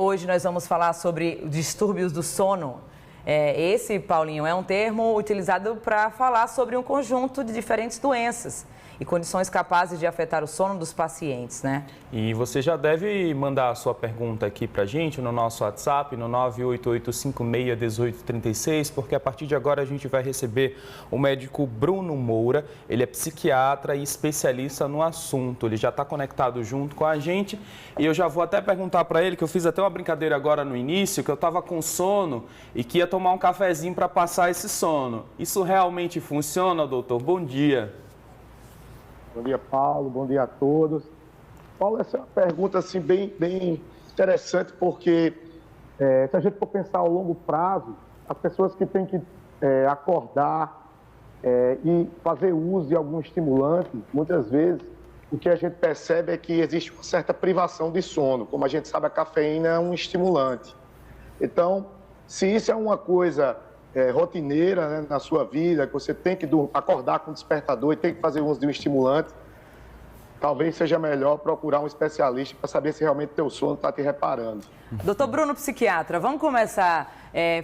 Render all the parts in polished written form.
Hoje nós vamos falar sobre distúrbios do sono. Esse, Paulinho, é um termo utilizado para falar sobre um conjunto de diferentes doenças e condições capazes de afetar o sono dos pacientes, né? E você já deve mandar a sua pergunta aqui para a gente no nosso WhatsApp, no 988561836, porque a partir de agora a gente vai receber o médico Bruno Moura. Ele é psiquiatra e especialista no assunto. Ele já está conectado junto com a gente e eu já vou até perguntar para ele, que eu fiz até uma brincadeira agora no início, que eu estava com sono e que ia tomar um cafezinho para passar esse sono. Isso realmente funciona, doutor? Bom dia. Bom dia, Paulo. Bom dia a todos. Paulo, essa é uma pergunta assim, bem interessante, porque se a gente for pensar ao longo prazo, as pessoas que têm que acordar e fazer uso de algum estimulante, muitas vezes o que a gente percebe é que existe uma certa privação de sono. Como a gente sabe, a cafeína é um estimulante. Então, se isso é uma coisa rotineira, né, na sua vida, que você tem que acordar com o despertador e tem que fazer uso de um estimulante, talvez seja melhor procurar um especialista para saber se realmente teu sono está te reparando. Doutor Bruno, psiquiatra, vamos começar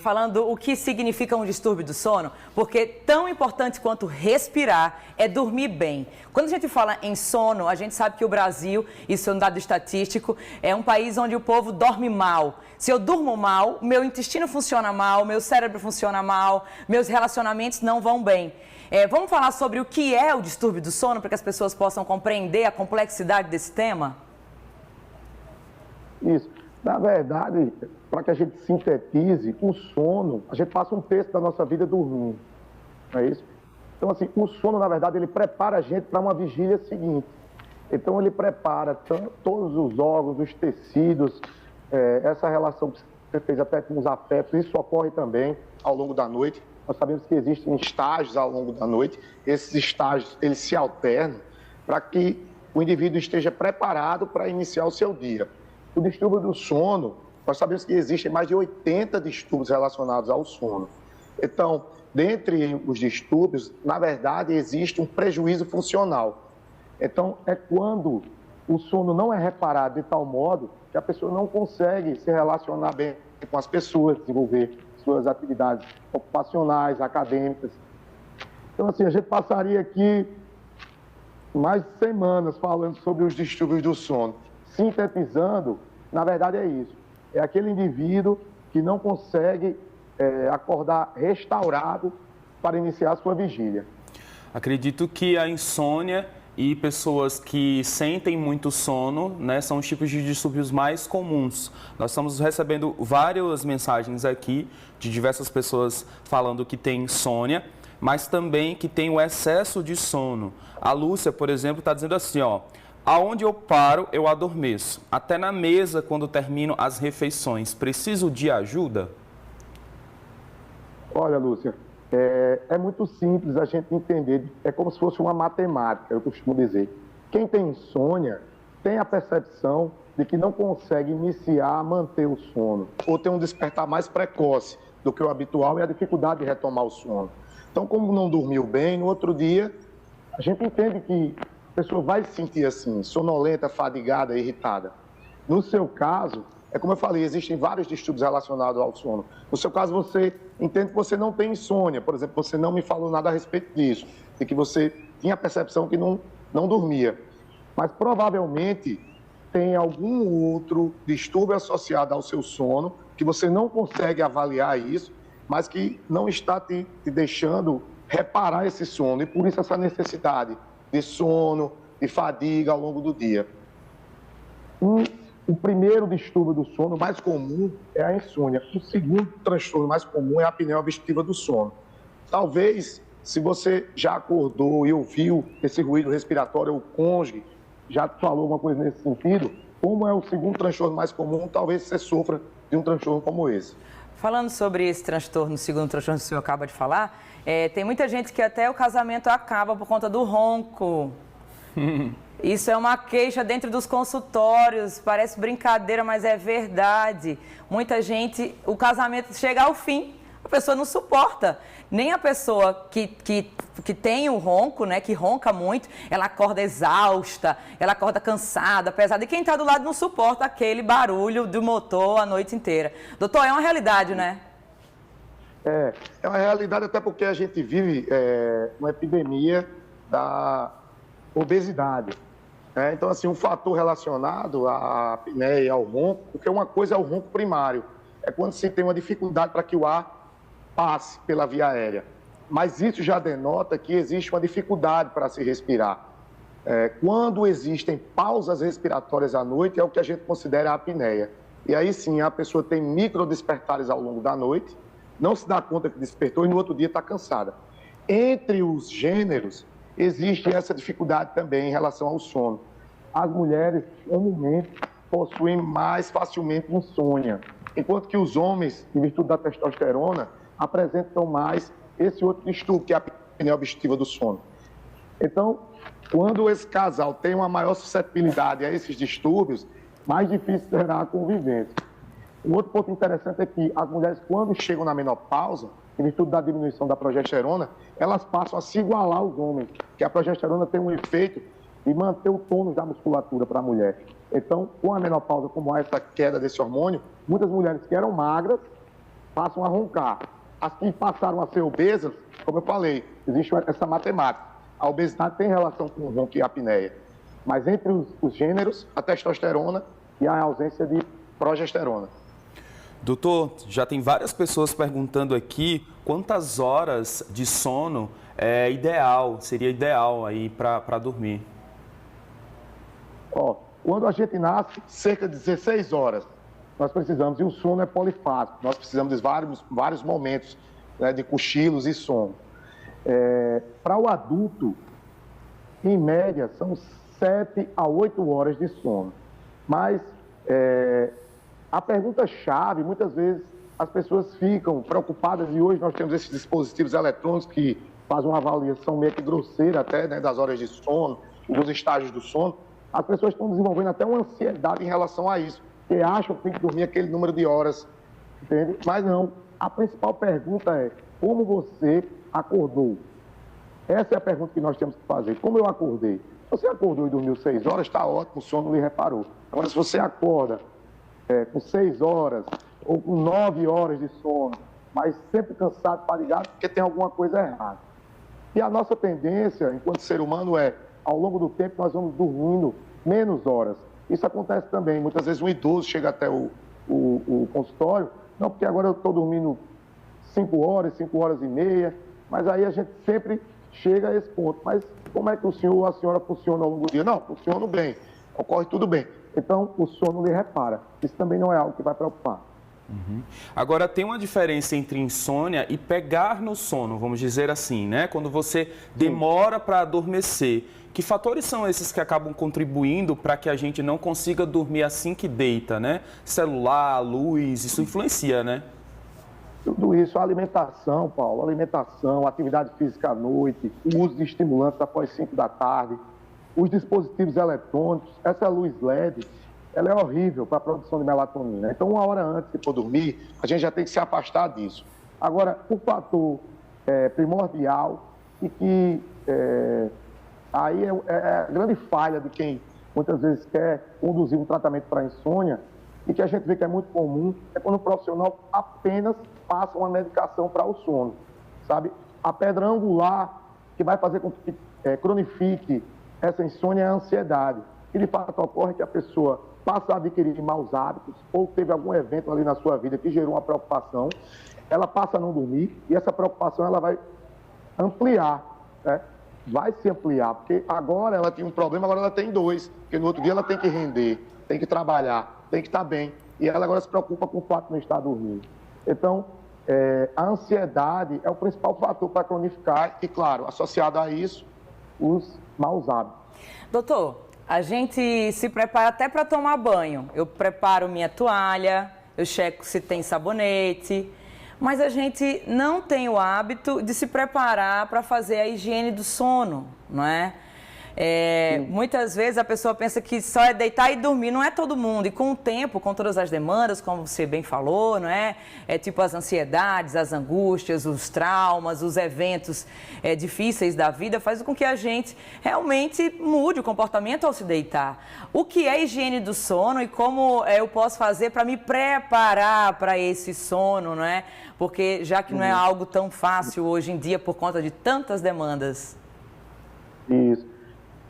falando o que significa um distúrbio do sono, porque tão importante quanto respirar é dormir bem. Quando a gente fala em sono, a gente sabe que o Brasil, isso é um dado estatístico, é um país onde o povo dorme mal. Se eu durmo mal, meu intestino funciona mal, meu cérebro funciona mal, meus relacionamentos não vão bem. Vamos falar sobre o que é o distúrbio do sono, para que as pessoas possam compreender a complexidade desse tema? Isso. Na verdade, para que a gente sintetize, o sono, a gente passa um terço da nossa vida dormindo, não é isso? Então, assim, o sono, na verdade, ele prepara a gente para uma vigília seguinte. Então, ele prepara todos os órgãos, os tecidos, essa relação que você fez até com os afetos, isso ocorre também ao longo da noite. Nós sabemos que existem estágios ao longo da noite, esses estágios, eles se alternam para que o indivíduo esteja preparado para iniciar o seu dia. O distúrbio do sono, nós sabemos que existem mais de 80 distúrbios relacionados ao sono. Então, dentre os distúrbios, na verdade, existe um prejuízo funcional. Então, é quando o sono não é reparado de tal modo que a pessoa não consegue se relacionar bem com as pessoas, desenvolver suas atividades ocupacionais, acadêmicas. Então, assim, a gente passaria aqui mais semanas falando sobre os distúrbios do sono. Sintetizando, na verdade é isso. É aquele indivíduo que não consegue acordar restaurado para iniciar a sua vigília. Acredito que a insônia e pessoas que sentem muito sono, né, são os tipos de distúrbios mais comuns. Nós estamos recebendo várias mensagens aqui de diversas pessoas falando que tem insônia, mas também que tem o excesso de sono. A Lúcia, por exemplo, está dizendo assim, ó: aonde eu paro, eu adormeço. Até na mesa, quando termino as refeições. Preciso de ajuda? Olha, Lúcia, é muito simples a gente entender. É como se fosse uma matemática, eu costumo dizer. Quem tem insônia tem a percepção de que não consegue iniciar, manter o sono, ou tem um despertar mais precoce do que o habitual e a dificuldade de retomar o sono. Então, como não dormiu bem, no outro dia, a gente entende que a pessoa vai se sentir assim, sonolenta, fadigada, irritada. No seu caso, é como eu falei, existem vários distúrbios relacionados ao sono. No seu caso, você entende que você não tem insônia. Por exemplo, você não me falou nada a respeito disso, de que você tinha a percepção que não dormia. Mas provavelmente tem algum outro distúrbio associado ao seu sono, que você não consegue avaliar isso, mas que não está te deixando reparar esse sono. E por isso essa necessidade de sono, de fadiga ao longo do dia. O primeiro distúrbio do sono mais comum é a insônia. O segundo transtorno mais comum é a apneia obstrutiva do sono. Talvez, se você já acordou e ouviu esse ruído respiratório, o cônjuge já falou alguma coisa nesse sentido, como é o segundo transtorno mais comum, talvez você sofra de um transtorno como esse. Falando sobre esse transtorno, o segundo transtorno que o senhor acaba de falar, tem muita gente que até o casamento acaba por conta do ronco. Isso é uma queixa dentro dos consultórios, parece brincadeira, mas é verdade. Muita gente, o casamento chega ao fim, a pessoa não suporta. Nem a pessoa que que tem o ronco, né, que ronca muito, ela acorda exausta, ela acorda cansada, pesada, e quem está do lado não suporta aquele barulho do motor a noite inteira. Doutor, é uma realidade, né? É uma realidade até porque a gente vive uma epidemia da obesidade. Então, assim, um fator relacionado à apneia e ao ronco, porque uma coisa é o ronco primário, é quando se tem uma dificuldade para que o ar passe pela via aérea. Mas isso já denota que existe uma dificuldade para se respirar. Quando existem pausas respiratórias à noite, é o que a gente considera a apneia. E aí sim, a pessoa tem microdespertares ao longo da noite, não se dá conta que despertou e no outro dia está cansada. Entre os gêneros, existe essa dificuldade também em relação ao sono. As mulheres, comumente, possuem mais facilmente insônia, enquanto que os homens, em virtude da testosterona, apresentam mais esse outro distúrbio, que é a apneia obstrutiva do sono. Então, quando esse casal tem uma maior suscetibilidade a esses distúrbios, mais difícil será a convivência. Um outro ponto interessante é que as mulheres, quando chegam na menopausa, em virtude da diminuição da progesterona, elas passam a se igualar aos homens, porque a progesterona tem um efeito de manter o tônus da musculatura para a mulher. Então, com a menopausa, como há essa queda desse hormônio, muitas mulheres que eram magras passam a roncar. As que passaram a ser obesas, como eu falei, existe essa matemática. A obesidade tem relação com o ronco e a apneia. Mas entre os gêneros, a testosterona e a ausência de progesterona. Doutor, já tem várias pessoas perguntando aqui quantas horas de sono seria ideal aí para dormir. Quando a gente nasce, cerca de 16 horas nós precisamos, e o sono é polifásico, nós precisamos de vários momentos, né, de cochilos e sono. Para o adulto, em média, são 7 a 8 horas de sono. Mas a pergunta-chave, muitas vezes, as pessoas ficam preocupadas, e hoje nós temos esses dispositivos eletrônicos que fazem uma avaliação meio que grosseira até, né, das horas de sono, dos estágios do sono. As pessoas estão desenvolvendo até uma ansiedade em relação a isso, porque acham que tem que dormir aquele número de horas, entende? Mas não, a principal pergunta é, como você acordou? Essa é a pergunta que nós temos que fazer. Como eu acordei? Se você acordou e dormiu 6 horas, está ótimo, o sono lhe reparou. Agora, se você acorda com 6 horas ou com 9 horas de sono, mas sempre cansado, fadigado, porque tem alguma coisa errada. E a nossa tendência, enquanto ser humano, ao longo do tempo, nós vamos dormindo menos horas. Isso acontece também. Muitas vezes um idoso chega até o consultório, não, porque agora eu estou dormindo 5 horas, 5 horas e meia, mas aí a gente sempre chega a esse ponto. Mas como é que o senhor ou a senhora funciona ao longo do dia? Não, funciona bem, ocorre tudo bem. Então, o sono lhe repara. Isso também não é algo que vai preocupar. Uhum. Agora, tem uma diferença entre insônia e pegar no sono, vamos dizer assim, né? Quando você demora para adormecer. Que fatores são esses que acabam contribuindo para que a gente não consiga dormir assim que deita, né? Celular, luz, isso influencia, né? Tudo isso, a alimentação, Paulo, atividade física à noite, o uso de estimulantes após 5 da tarde, os dispositivos eletrônicos, essa luz LED, ela é horrível para a produção de melatonina. Então, 1 hora antes de for dormir, a gente já tem que se afastar disso. Agora, o fator primordial e que aí é a grande falha de quem muitas vezes quer conduzir um tratamento para insônia e que a gente vê que é muito comum, é quando o profissional apenas passa uma medicação para o sono, sabe? A pedra angular que vai fazer com que cronifique essa insônia é a ansiedade. E de fato ocorre que a pessoa passa a adquirir maus hábitos ou teve algum evento ali na sua vida que gerou uma preocupação, ela passa a não dormir e essa preocupação ela vai ampliar, né? Vai se ampliar, porque agora ela tinha um problema, agora ela tem 2, porque no outro dia ela tem que render, tem que trabalhar, tem que estar bem, e ela agora se preocupa com o fato de não estar dormindo. Então, a ansiedade é o principal fator para cronificar e, claro, associado a isso, os maus hábitos. Doutor, a gente se prepara até para tomar banho. Eu preparo minha toalha, eu checo se tem sabonete, mas a gente não tem o hábito de se preparar para fazer a higiene do sono, não é? Muitas vezes a pessoa pensa que só é deitar e dormir, não é todo mundo. E com o tempo, com todas as demandas, como você bem falou, não é? Tipo as ansiedades, as angústias, os traumas, os eventos difíceis da vida, faz com que a gente realmente mude o comportamento ao se deitar. O que é higiene do sono e como eu posso fazer para me preparar para esse sono, não é? Porque já que não é algo tão fácil hoje em dia por conta de tantas demandas. Isso.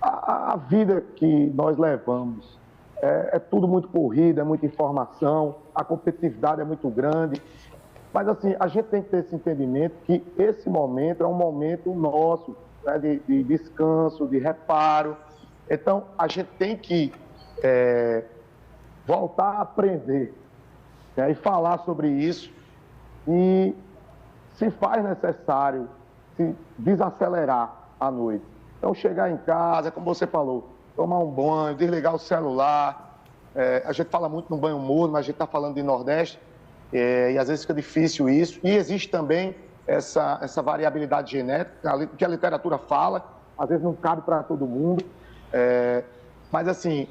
A vida que nós levamos é tudo muito corrido, é muita informação, a competitividade é muito grande. Mas, assim, a gente tem que ter esse entendimento que esse momento é um momento nosso, né, de descanso, de reparo. Então, a gente tem que voltar a aprender, né, e falar sobre isso. E, se faz necessário, se desacelerar à noite. Então, chegar em casa, como você falou, tomar um banho, desligar o celular. A gente fala muito no banho morno, mas a gente está falando de Nordeste, e às vezes fica difícil isso. E existe também essa variabilidade genética, que a literatura fala, às vezes não cabe para todo mundo. Mas, assim,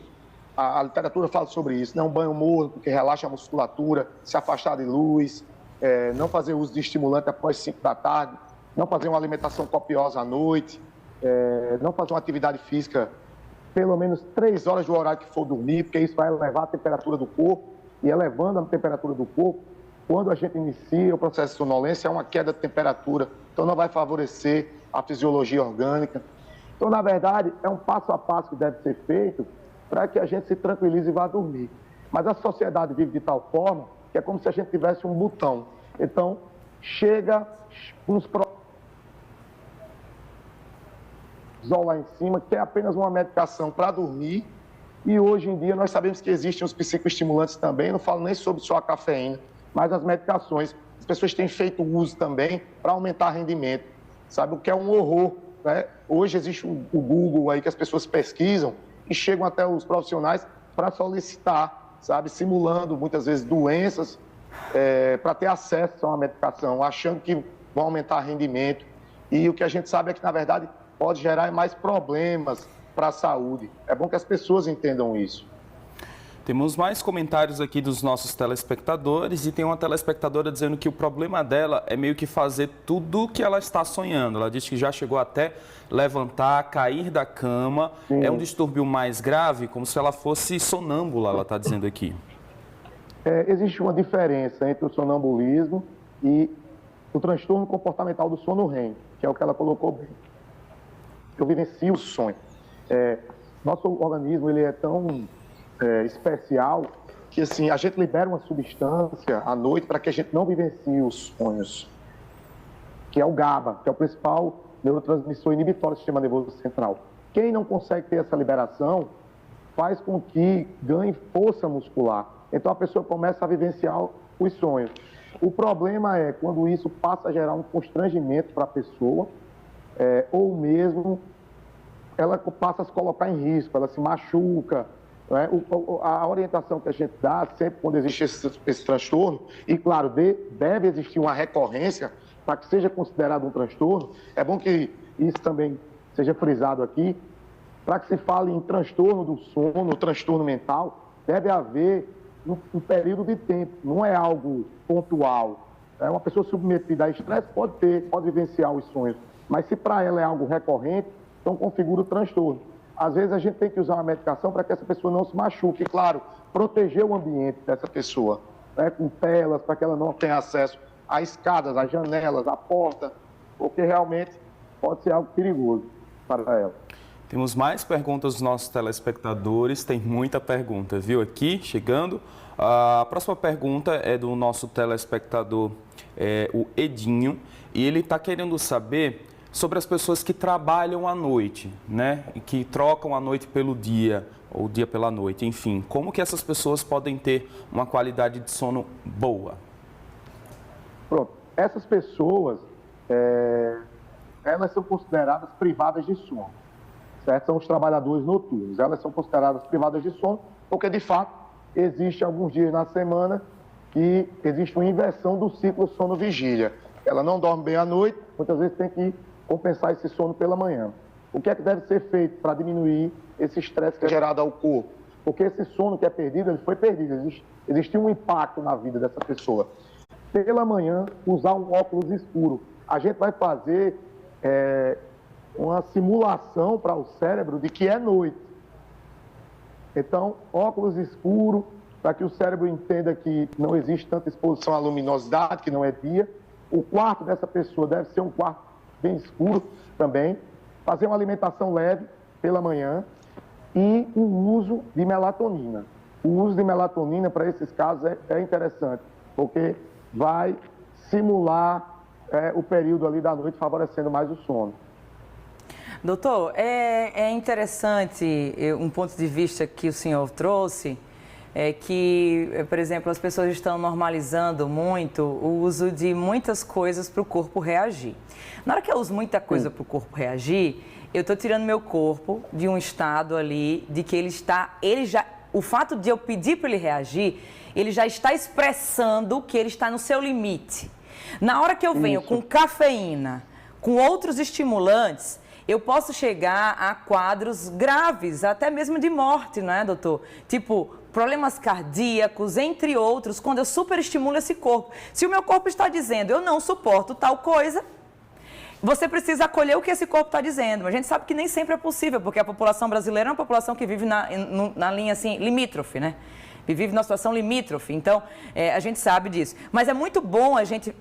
a literatura fala sobre isso, né? Um banho morno, porque relaxa a musculatura, se afastar de luz, não fazer uso de estimulante após 5 da tarde, não fazer uma alimentação copiosa à noite, não fazer uma atividade física pelo menos 3 horas do horário que for dormir, porque isso vai elevar a temperatura do corpo, e elevando a temperatura do corpo, quando a gente inicia o processo de sonolência, é uma queda de temperatura, então não vai favorecer a fisiologia orgânica. Então, na verdade, é um passo a passo que deve ser feito para que a gente se tranquilize e vá dormir. Mas a sociedade vive de tal forma que é como se a gente tivesse um botão. Então, chega uns lá em cima, que é apenas uma medicação para dormir, e hoje em dia nós sabemos que existem os psicoestimulantes também, não falo nem sobre só a cafeína, mas as medicações. As pessoas têm feito uso também para aumentar rendimento, sabe, o que é um horror, né? Hoje existe o Google aí que as pessoas pesquisam e chegam até os profissionais para solicitar, sabe, simulando muitas vezes doenças para ter acesso a uma medicação, achando que vão aumentar rendimento, e o que a gente sabe é que, na verdade, pode gerar mais problemas para a saúde. É bom que as pessoas entendam isso. Temos mais comentários aqui dos nossos telespectadores, e tem uma telespectadora dizendo que o problema dela é meio que fazer tudo o que ela está sonhando. Ela diz que já chegou até levantar, cair da cama. Sim. É um distúrbio mais grave, como se ela fosse sonâmbula, ela está dizendo aqui. Existe uma diferença entre o sonambulismo e o transtorno comportamental do sono REM, que é o que ela colocou bem. Eu vivencio o sonho. Nosso organismo ele é tão especial que, assim, a gente libera uma substância à noite para que a gente não vivencie os sonhos, que é o GABA, que é o principal neurotransmissor inibitório do sistema nervoso central. Quem não consegue ter essa liberação faz com que ganhe força muscular. Então a pessoa começa a vivenciar os sonhos. O problema é quando isso passa a gerar um constrangimento para a pessoa, ou mesmo ela passa a se colocar em risco, ela se machuca. Né? A orientação que a gente dá sempre quando existe esse transtorno, e claro, deve existir uma recorrência para que seja considerado um transtorno, é bom que isso também seja frisado aqui, para que se fale em transtorno do sono, transtorno mental, deve haver um período de tempo, não é algo pontual. Uma pessoa submetida a estresse pode vivenciar os sonhos, mas se para ela é algo recorrente, então configura o transtorno. Às vezes a gente tem que usar uma medicação para que essa pessoa não se machuque, e claro, proteger o ambiente dessa pessoa, né, com telas, para que ela não tenha acesso a escadas, a janelas, a porta, porque realmente pode ser algo perigoso para ela. Temos mais perguntas dos nossos telespectadores, tem muita pergunta, viu, aqui, chegando. A próxima pergunta é do nosso telespectador, o Edinho, e ele está querendo saber sobre as pessoas que trabalham à noite, né, e que trocam a noite pelo dia, ou o dia pela noite, enfim. Como que essas pessoas podem ter uma qualidade de sono boa? Pronto, essas pessoas, elas são consideradas privadas de sono, certo? São os trabalhadores noturnos, elas são consideradas privadas de sono, porque de fato existe alguns dias na semana que existe uma inversão do ciclo sono-vigília. Ela não dorme bem à noite, muitas vezes tem que compensar esse sono pela manhã. O que é que deve ser feito para diminuir esse estresse que é gerado ao corpo? Porque esse sono que é perdido, ele foi perdido. Existe um impacto na vida dessa pessoa. Pela manhã, usar um óculos escuro. A gente vai fazer uma simulação para o cérebro de que é noite. Então, óculos escuro, para que o cérebro entenda que não existe tanta exposição à luminosidade, que não é dia. O quarto dessa pessoa deve ser um quarto bem escuro também. Fazer uma alimentação leve pela manhã e o uso de melatonina. O uso de melatonina para esses casos é interessante, porque vai simular o período ali da noite, favorecendo mais o sono. Doutor, é interessante um ponto de vista que o senhor trouxe, que, por exemplo, as pessoas estão normalizando muito o uso de muitas coisas para o corpo reagir. Na hora que eu uso muita coisa para o corpo reagir, eu estou tirando meu corpo de um estado ali de que o fato de eu pedir para ele reagir, ele já está expressando que ele está no seu limite. Na hora que eu venho com cafeína, com outros estimulantes, eu posso chegar a quadros graves, até mesmo de morte, não é, doutor? Tipo, problemas cardíacos, entre outros, quando eu superestimulo esse corpo. Se o meu corpo está dizendo, eu não suporto tal coisa, você precisa acolher o que esse corpo está dizendo. Mas a gente sabe que nem sempre é possível, porque a população brasileira é uma população que vive na linha assim, limítrofe, né? Vive numa situação limítrofe, então a gente sabe disso. Mas é muito bom a gente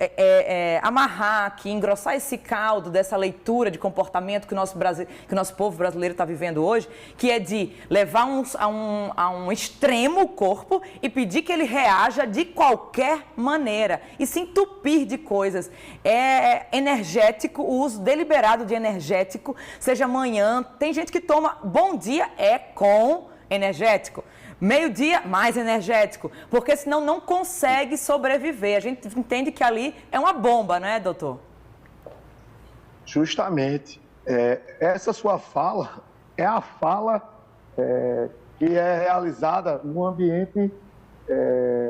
amarrar aqui, engrossar esse caldo dessa leitura de comportamento que o nosso povo brasileiro está vivendo hoje, que é de levar a um extremo o corpo e pedir que ele reaja de qualquer maneira e se entupir de coisas. É energético, o uso deliberado de energético, seja manhã, tem gente que toma bom dia com energético. Meio-dia, mais energético, porque senão não consegue sobreviver. A gente entende que ali é uma bomba, não é, doutor? Justamente. Essa sua fala é a fala que é realizada no ambiente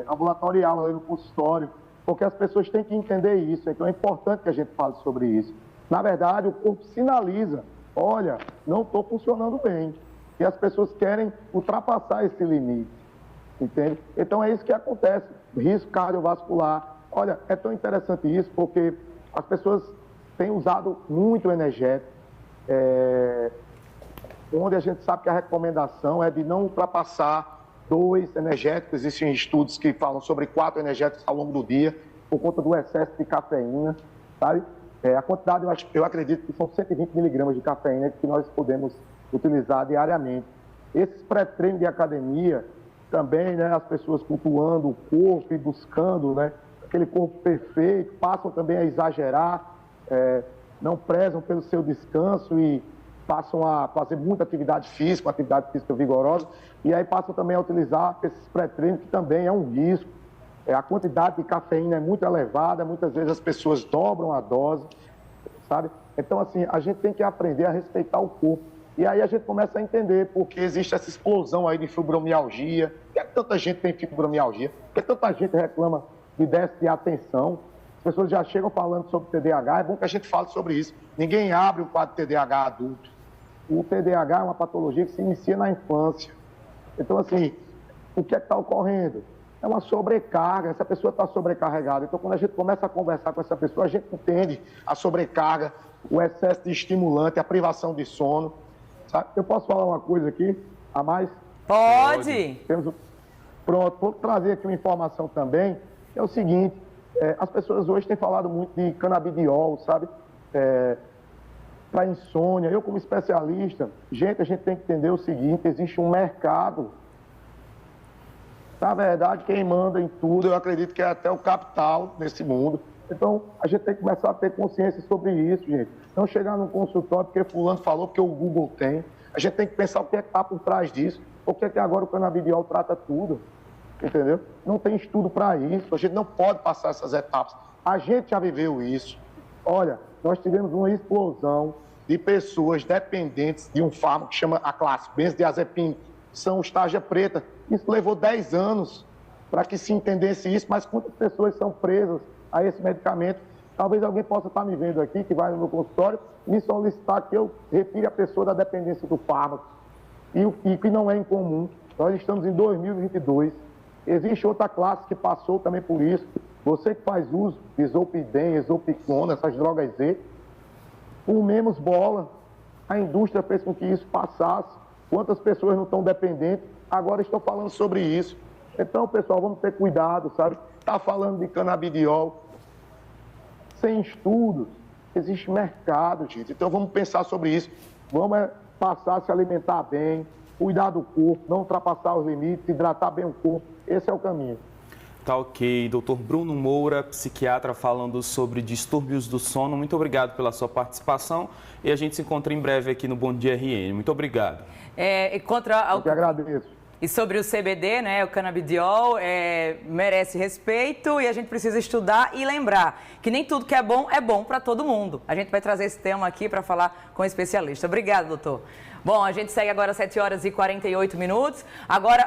ambulatorial, no consultório, porque as pessoas têm que entender isso, então é importante que a gente fale sobre isso. Na verdade, o corpo sinaliza, olha, não estou funcionando bem. E as pessoas querem ultrapassar esse limite, entende? Então é isso que acontece, risco cardiovascular. Olha, é tão interessante isso porque as pessoas têm usado muito energético, onde a gente sabe que a recomendação é de não ultrapassar 2 energéticos. Existem estudos que falam sobre 4 energéticos ao longo do dia, por conta do excesso de cafeína, sabe? A quantidade, eu acredito que são 120 miligramas de cafeína que nós podemos utilizar diariamente. Esses pré-treinos de academia, também, né, as pessoas cultuando o corpo e buscando, né, aquele corpo perfeito, passam também a exagerar, não prezam pelo seu descanso e passam a fazer muita atividade física, uma atividade física vigorosa, e aí passam também a utilizar esses pré-treinos, que também é um risco. A quantidade de cafeína é muito elevada, muitas vezes as pessoas dobram a dose, sabe? Então, assim, a gente tem que aprender a respeitar o corpo. E aí a gente começa a entender porque existe essa explosão aí de fibromialgia. Por que tanta gente tem fibromialgia? Por que tanta gente reclama de déficit de atenção? As pessoas já chegam falando sobre TDAH, é bom que a gente fale sobre isso. Ninguém abre o quadro de TDAH adulto. O TDAH é uma patologia que se inicia na infância. Então, assim, o que é que está ocorrendo? É uma sobrecarga, essa pessoa está sobrecarregada. Então, quando a gente começa a conversar com essa pessoa, a gente entende a sobrecarga, o excesso de estimulante, a privação de sono. Eu posso falar uma coisa aqui a mais? Pode! Pronto, vou trazer aqui uma informação também, que é o seguinte, as pessoas hoje têm falado muito de canabidiol, sabe? Para insônia. Eu, como especialista, a gente tem que entender o seguinte, existe um mercado. Na verdade, quem manda em tudo, eu acredito que é até o capital nesse mundo. Então, a gente tem que começar a ter consciência sobre isso, gente. Não chegar num consultório porque fulano falou, porque o Google tem. A gente tem que pensar o que é que está por trás disso. Por que é que agora o canabidiol trata tudo? Entendeu? Não tem estudo para isso. A gente não pode passar essas etapas. A gente já viveu isso. Olha, nós tivemos uma explosão de pessoas dependentes de um fármaco que chama a classe benzodiazepina, que são os tarja preta. Isso levou 10 anos para que se entendesse isso, mas quantas pessoas são presas a esse medicamento Talvez alguém possa estar me vendo aqui, que vai no meu consultório, me solicitar que eu retire a pessoa da dependência do fármaco. E que não é incomum. Nós estamos em 2022. Existe outra classe que passou também por isso. Você que faz uso de Zolpidem, Exopiclona, essas drogas Z, por menos bola, a indústria fez com que isso passasse. Quantas pessoas não estão dependentes? Agora estou falando sobre isso. Então, pessoal, vamos ter cuidado, sabe? Está falando de canabidiol. Sem estudos, existe mercado, gente. Então, vamos pensar sobre isso. Vamos passar a se alimentar bem, cuidar do corpo, não ultrapassar os limites, hidratar bem o corpo. Esse é o caminho. Tá ok. Doutor Bruno Moura, psiquiatra, falando sobre distúrbios do sono. Muito obrigado pela sua participação e a gente se encontra em breve aqui no Bom Dia RN. Muito obrigado. Eu que agradeço. E sobre o CBD, né, o canabidiol, merece respeito e a gente precisa estudar e lembrar que nem tudo que é bom para todo mundo. A gente vai trazer esse tema aqui para falar com o especialista. Obrigada, doutor. Bom, a gente segue agora às 7h48. Agora...